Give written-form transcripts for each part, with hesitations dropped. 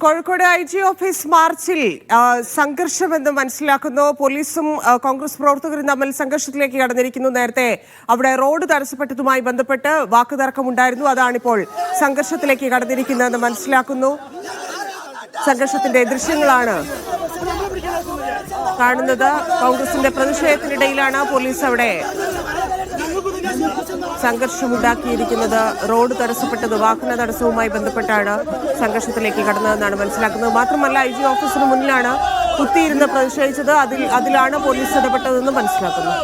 Kozhikode IG office മാർച്ചിൽ സംഘർഷമെന്ന് മനസ്സിലാക്കുന്നു. പോലീസും കോൺഗ്രസ് പ്രവർത്തകരും തമ്മിൽ സംഘർഷത്തിലേക്ക് കടന്നിരിക്കുന്നു. നേരത്തെ അവിടെ റോഡ് തടസ്സപ്പെട്ടതുമായി ബന്ധപ്പെട്ട് വാക്കുതർക്കമുണ്ടായിരുന്നു. അതാണിപ്പോൾ സംഘർഷത്തിലേക്ക് കടന്നിരിക്കുന്നതെന്ന് മനസ്സിലാക്കുന്നു. സംഘർഷത്തിന്റെ ദൃശ്യങ്ങളാണ് കാണുന്നത്. കോൺഗ്രസിന്റെ പ്രതിഷേധത്തിനിടയിലാണ് പോലീസ് അവിടെ സംഘർഷമുണ്ടാക്കിയിരിക്കുന്നത്. റോഡ് തടസ്സപ്പെട്ടത് വാഹന തടസ്സവുമായി ബന്ധപ്പെട്ടാണ് സംഘർഷത്തിലേക്ക് കടന്നതെന്നാണ് മനസ്സിലാക്കുന്നത്. മാത്രമല്ല IG ഓഫീസിന് മുന്നിലാണ് കുത്തിയിരുന്ന് പ്രതിഷേധിച്ചത്. അതിലാണ് പോലീസ് ഇടപെട്ടതെന്ന് മനസ്സിലാക്കുന്നു.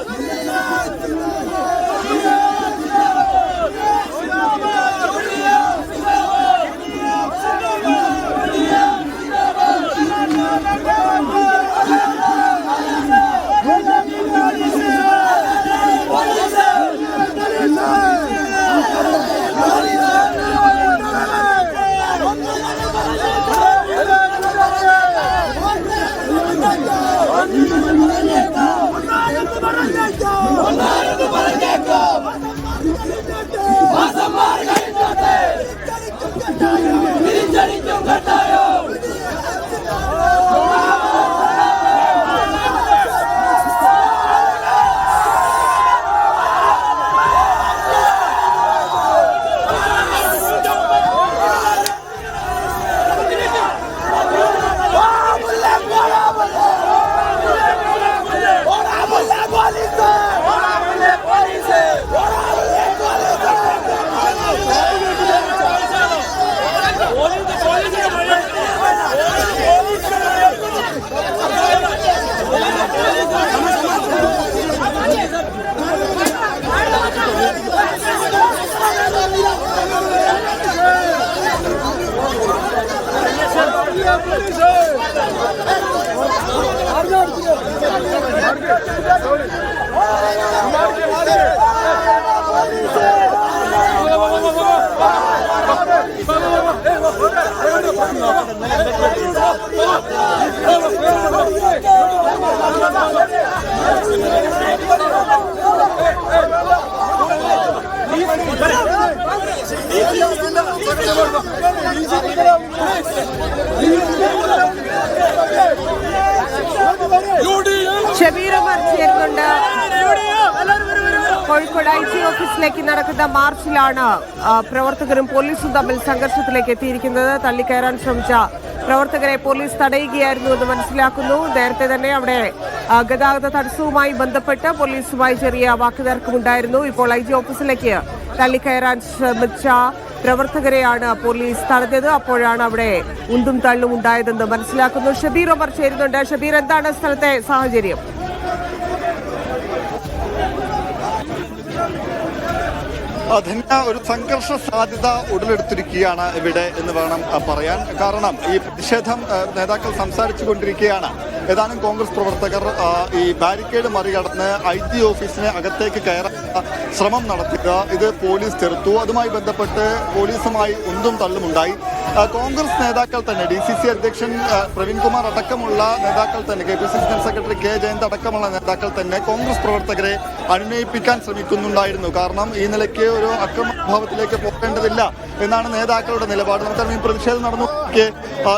കോഴിക്കോട് IG ഓഫീസിലേക്ക് നടക്കുന്ന മാർച്ചിലാണ് പ്രവർത്തകരും പോലീസും തമ്മിൽ സംഘർഷത്തിലേക്ക് എത്തിയിരിക്കുന്നത്. തള്ളിക്കയറാൻ ശ്രമിച്ച പ്രവർത്തകരെ പോലീസ് തടയുകയായിരുന്നു എന്ന് മനസ്സിലാക്കുന്നു. നേരത്തെ തന്നെ അവിടെ ഗതാഗത തടസ്സവുമായി ബന്ധപ്പെട്ട് പോലീസുമായി ചെറിയ വാക്കുതർക്കമുണ്ടായിരുന്നു. ഇപ്പോൾ IG ഓഫീസിലേക്ക് തള്ളിക്കയറാൻ ശ്രമിച്ച പ്രവർത്തകരെയാണ് പോലീസ് തടഞ്ഞത്. അപ്പോഴാണ് അവിടെ ഉന്തും തള്ളും ഉണ്ടായതെന്ന് മനസ്സിലാക്കുന്നു. ഷബീർ ഒമർ ചേരുന്നുണ്ട്. ഷബീർ, എന്താണ് സ്ഥലത്തെ സാഹചര്യം? ധന്യ, ഒരു സംഘർഷ സാധ്യത ഉടലെടുത്തിരിക്കുകയാണ് ഇവിടെ എന്ന് വേണം പറയാൻ. കാരണം ഈ പ്രതിഷേധം നേതാക്കൾ സംസാരിച്ചു കൊണ്ടിരിക്കുകയാണ്. ഏതാനും കോൺഗ്രസ് പ്രവർത്തകർ ഈ ബാരിക്കേഡ് മറികടന്ന് IG ഓഫീസിന് അകത്തേക്ക് കയറാൻ ശ്രമം നടത്തുക, ഇത് പോലീസ് ചെറുത്തു. അതുമായി ബന്ധപ്പെട്ട് പോലീസുമായി ഉന്തും തള്ളുമുണ്ടായി. കോൺഗ്രസ് നേതാക്കൾ തന്നെ, DCC അധ്യക്ഷൻ പ്രവീൺകുമാർ അടക്കമുള്ള നേതാക്കൾ തന്നെ, KPCC general secretary K Jayant അടക്കമുള്ള നേതാക്കൾ തന്നെ കോൺഗ്രസ് പ്രവർത്തകരെ അനുനയിപ്പിക്കാൻ ശ്രമിക്കുന്നുണ്ടായിരുന്നു. കാരണം ഈ നിലയ്ക്ക് ഒരു അക്രമഭാവത്തിലേക്ക് പോകേണ്ടതില്ല എന്നാണ് നേതാക്കളുടെ നിലപാട്. നമുക്കറിയാം, പ്രതിഷേധം നടന്നു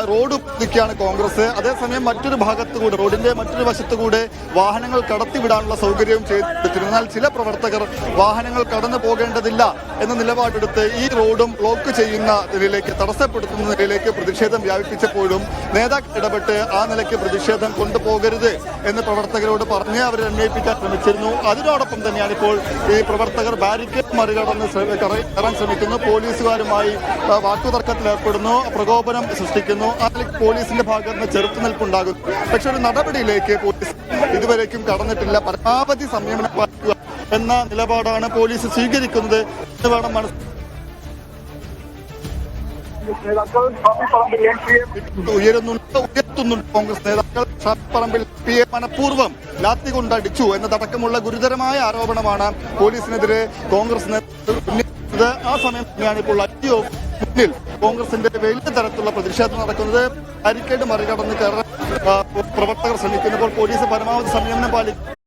റോഡ് നിൽക്കുകയാണ് കോൺഗ്രസ്. അതേസമയം മറ്റൊരു ഭാഗത്തുകൂടെ, റോഡിന്റെ മറ്റൊരു വശത്തുകൂടെ വാഹനങ്ങൾ കടത്തിവിടാനുള്ള സൗകര്യവും ചെയ്തിരുന്നു. എന്നാൽ ചില പ്രവർത്തകർ വാഹനങ്ങൾ കടന്നു പോകേണ്ടതില്ല എന്ന നിലപാടെടുത്ത് ഈ റോഡും ബ്ലോക്ക് ചെയ്യുന്ന നിലയിലേക്ക്, തടസ്സപ്പെടുത്തുന്ന നിലയിലേക്ക് പ്രതിഷേധം വ്യാപിപ്പിച്ചപ്പോഴും നേതാക്കൾ ഇടപെട്ട് ആ നിലയ്ക്ക് പ്രതിഷേധം കൊണ്ടുപോകരുത് എന്ന് പ്രവർത്തകരോട് പറഞ്ഞ് അവരെ അന്വേഷിപ്പിക്കാൻ ശ്രമിച്ചിരുന്നു. അതിനോടൊപ്പം തന്നെയാണ് ഇപ്പോൾ ഈ പ്രവർത്തകർ ബാരിക്കേഡ് മറികടന്ന് കയറാൻ ശ്രമിക്കുന്നു. പോലീസുകാരുമായി വാക്കുതർക്കത്തിൽ ഏർപ്പെടുന്നു, പ്രകോപനം സൃഷ്ടിക്കുന്നു. ആ നിലയ്ക്ക് പോലീസിന്റെ ഭാഗത്ത് നിന്ന് ചെറുത്തുനിൽപ്പുണ്ടാകുന്നു. പക്ഷെ ഒരു നടപടിയിലേക്ക് പോലീസ് ഇതുവരേക്കും കടന്നിട്ടില്ല. പരമാവധി സംയമനം പാലിക്കുക എന്ന നിലപാടാണ് പോലീസ് സ്വീകരിക്കുന്നത് എന്ന് വേണം മനസ്സിലാക്കാൻ. ഉയർത്തുന്നുണ്ട് കോൺഗ്രസ് നേതാക്കൾ. ഷാഫിപ്പറമ്പിൽ PA മനഃപൂർവ്വം ലാത്തി കൊണ്ടടിച്ചു എന്നതടക്കമുള്ള ഗുരുതരമായ ആരോപണമാണ് പോലീസിനെതിരെ കോൺഗ്രസ് നേതാക്കൾ ഉന്നയിച്ചത്. ആ സമയം തന്നെയാണ് ഇപ്പോൾ IG മുന്നിൽ കോൺഗ്രസിന്റെ വലിയ തരത്തിലുള്ള പ്രതിഷേധം നടക്കുന്നത്. ബാരിക്കേഡ് മറികടന്ന് കയറാൻ പ്രവർത്തകർ ശ്രമിക്കുന്നപ്പോൾ പോലീസ് പരമാവധി സംയമനം പാലിക്കും.